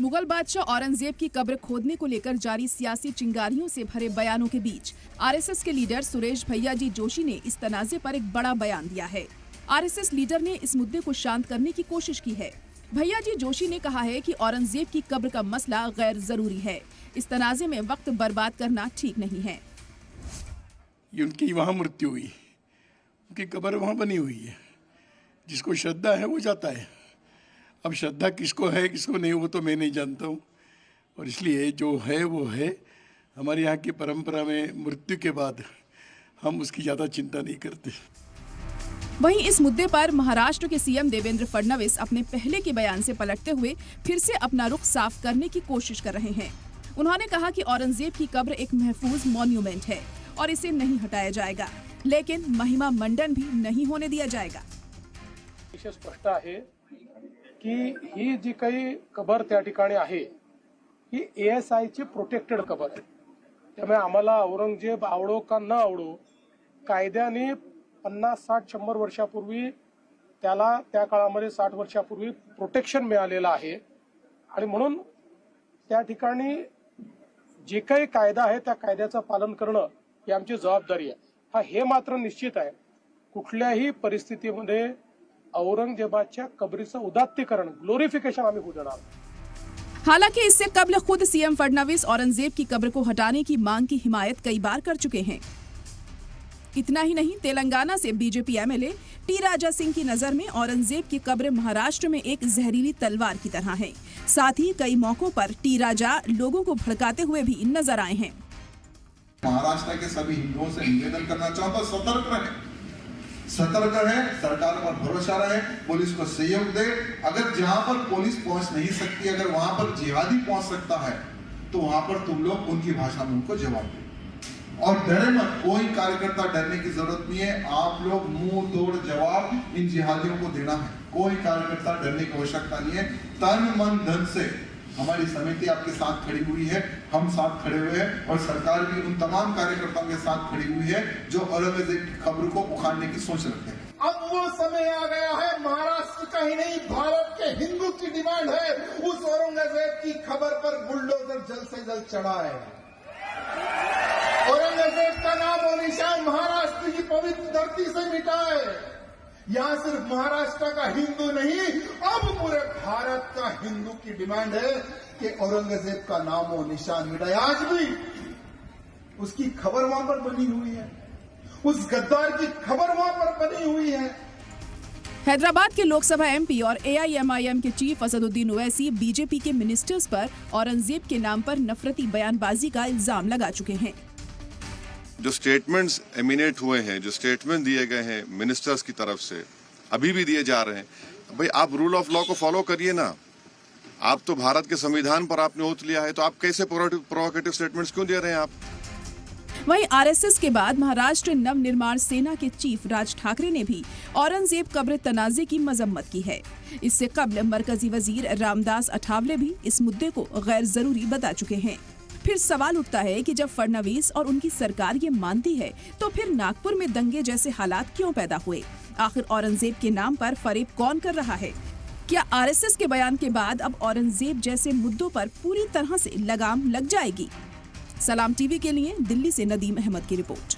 मुगल बादशाह औरंगजेब की कब्र खोदने को लेकर जारी सियासी चिंगारियों से भरे बयानों के बीच आरएसएस के लीडर सुरेश भैयाजी जोशी ने इस तनाज़े पर एक बड़ा बयान दिया है। आरएसएस लीडर ने इस मुद्दे को शांत करने की कोशिश की है। भैयाजी जोशी ने कहा है कि औरंगजेब की कब्र का मसला गैर जरूरी है। इस तनाज़े में वक्त बर्बाद करना ठीक नहीं है। उनकी वहाँ मृत्यु हुई, उनकी कब्र वहाँ बनी हुई है। जिसको श्रद्धा है वो जाता है। अब श्रद्धा किसको है किसको नहीं वो तो मैं नहीं जानता हूँ, और इसलिए जो है वो है। हमारे यहाँ की परंपरा में मृत्यु के बाद हम उसकी ज़्यादा चिंता नहीं करते। वहीं इस मुद्दे पर महाराष्ट्र के सीएम देवेंद्र फडणवीस अपने पहले के बयान से पलटते हुए फिर से अपना रुख साफ करने की कोशिश कर रहे हैं। उन्होंने कहा कि औरंगजेब की कब्र एक महफूज मॉन्यूमेंट है और इसे नहीं हटाया जाएगा, लेकिन महिमा मंडन भी नहीं होने दिया जाएगा। स्पष्ट आहे की ही जी काही कबर त्या ठिकाणी आहे ही ASI ची प्रोटेक्टेड कबर आहे। त्यामुळे आम्हाला औरंगजेब आवडो का न आवडो, कायद्याने 50, 60, 100 वर्षापूर्वी त्याला त्या काळामध्ये 60 वर्षापूर्वी प्रोटेक्शन मिळालेलं आहे आणि म्हणून त्या ठिकाणी जे काही कायदा आहे त्या कायद्याचं पालन करणं ही आमची जबाबदारी आहे। हे मात्र निश्चित आहे कुठल्याही परिस्थितीमध्ये औरंगजेबाच्या कबरीचं उदात्तीकरण ग्लोरिफिकेशन आम्ही होऊ देणार। हालांकि इससे कबल खुद सीएम फडणवीस औरंगजेब की कब्र को हटाने की मांग की हिमायत कई बार कर चुके हैं। इतना ही नहीं, तेलंगाना से BJP MLA T Raja Singh की नजर में औरंगजेब की कब्र महाराष्ट्र में एक जहरीली तलवार की तरह है। साथ ही कई मौकों पर टी राजा लोगों को भड़काते हुए भी नजर आए हैं। महाराष्ट्र के सभी हिंदुओं से निवेदन करना चाहता, सतर्क रहे, सरकार पर भरोसा रहे, पुलिस को सहयोग दे। अगर जहां पर पुलिस पहुंच नहीं सकती, अगर वहां पर जिहादी पहुंच सकता है तो वहां पर तुम लोग उनकी भाषा में उनको जवाब दे और डरे मत। कोई कार्यकर्ता डरने की जरूरत नहीं है। आप लोग मुंह तोड़ जवाब इन जिहादियों को देना है। कोई कार्यकर्ता डरने की आवश्यकता नहीं है। तन मन धन से हमारी समिति आपके साथ खड़ी हुई है, हम साथ खड़े हुए हैं और सरकार भी उन तमाम कार्यकर्ताओं के साथ खड़ी हुई है जो औरंगजेब की कब्र को उखाड़ने की सोच रखते हैं। अब वो समय आ गया है, महाराष्ट्र का ही नहीं भारत के हिंदू की डिमांड है उस औरंगजेब की खबर पर बुलडोजर जल्द से जल्द चढ़ाए। औरंगजेब का नाम और निशान महाराष्ट्र की पवित्र धरती से मिटाए। यहाँ सिर्फ महाराष्ट्र का हिंदू नहीं, अब पूरे भारत का हिंदू की डिमांड है कि औरंगजेब का नाम और निशान मिटाए। आज भी उसकी खबर वहां पर बनी हुई है, उस गद्दार की खबर वहां पर बनी हुई है। हैदराबाद के लोकसभा एमपी और AIMIM के चीफ असदुद्दीन ओवैसी बीजेपी के मिनिस्टर्स पर औरंगजेब के नाम पर नफरती बयानबाजी का इल्जाम लगा चुके हैं। जो स्टेटमेंट्स एमिनेट हुए हैं, जो स्टेटमेंट दिए गए हैं मिनिस्टर्स की तरफ से, अभी भी दिए जा रहे हैं, भाई आप रूल ऑफ लॉ को फॉलो करिए ना। आप तो भारत के संविधान पर आपने ओथ लिया है, तो आप कैसे प्रोवोकेटिव स्टेटमेंट्स क्यों दे रहे हैं आप? वहीं आरएसएस के बाद महाराष्ट्र नवनिर्माण सेना के चीफ राज ठाकरे ने भी औरंगजेब कब्र तनाज़े की मजम्मत की है। इससे कबल मरकजी वजीर रामदास अठावले भी इस मुद्दे को गैर जरूरी बता चुके हैं। फिर सवाल उठता है कि जब फडणवीस और उनकी सरकार ये मानती है तो फिर नागपुर में दंगे जैसे हालात क्यों पैदा हुए? आखिर औरंगजेब के नाम पर फरेब कौन कर रहा है? क्या आरएसएस के बयान के बाद अब औरंगजेब जैसे मुद्दों पर पूरी तरह से लगाम लग जाएगी? सलाम टीवी के लिए दिल्ली से नदीम अहमद की रिपोर्ट।